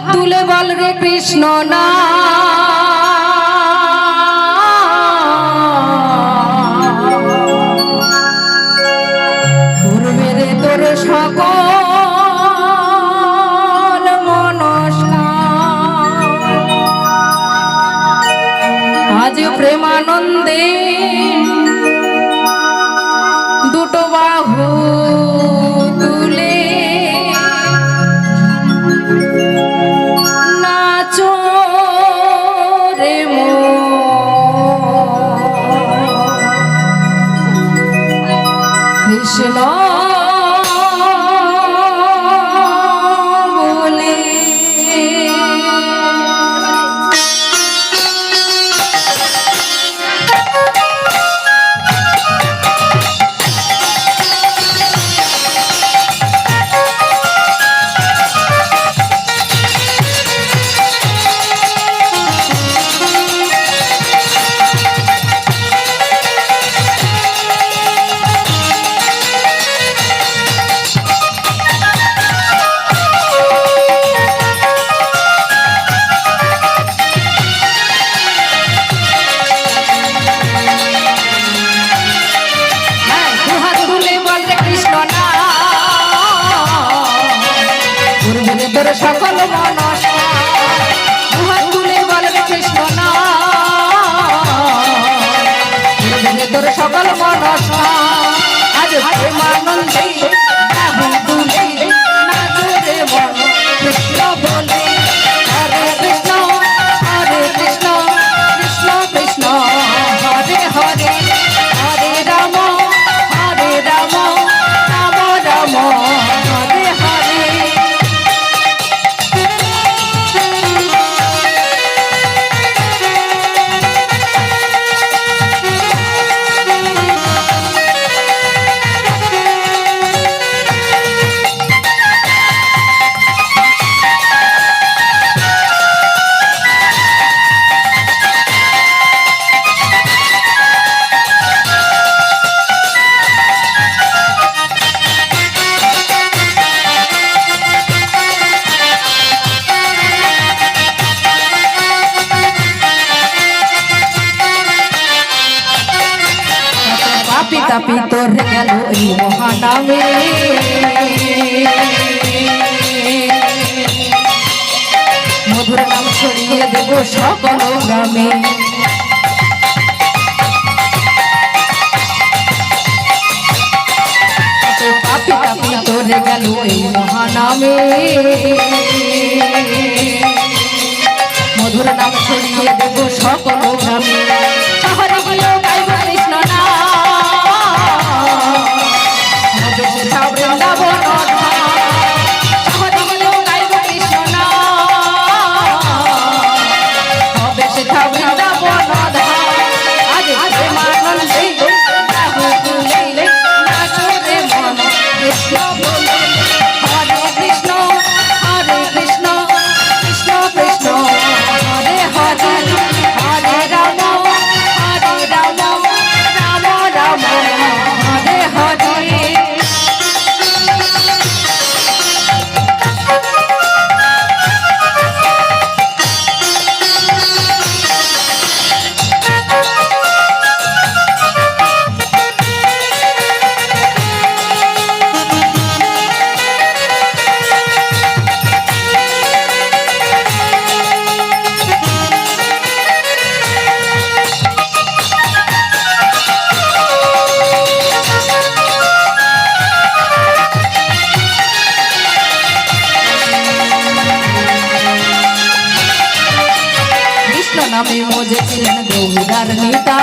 তুলে বল রে কৃষ্ণ না ঘুরবে রে তোর সকল মনস্কার আজ প্রেমানন্দে দুটো বাহু তুলে নাচো রে কৃষ্ণ বলে সকল মনস্কার তুলে বল রে কৃষ্ণ না তোর সকল মনস্কার আজ প্রেমানন্দে বাহু তুলে নাচো রে মন কৃষ্ণ বলে হরে কৃষ্ণ কৃষ্ণ কৃষ্ণ হরে হরে হরে রাম রাম রাম হরে হরে তাপি তোর গেল এই মহানামে মধুর নাম ছড়িয়ে দেব সকল গ্রামে পাপি তাপি তোর গেল এই মহানামে মধুর নাম ছড়িয়ে দেব সকল গ্রামে শহরে গেলেও গাইব কৃষ্ণ না বৃন্দাবন শহরে গেলেও গাইব কৃষ্ণ না হবে সেথা বৃন্দাবন আজ প্রেমানন্দে বাহু তুলে নাচো রে মন কৃষ্ণ বলে হরে কৃষ্ণ কৃষ্ণ কৃষ্ণ হরে হরে হরে রাম রাম রাম হরে হরে নামে মজে ছিলেন গৌরার নিতা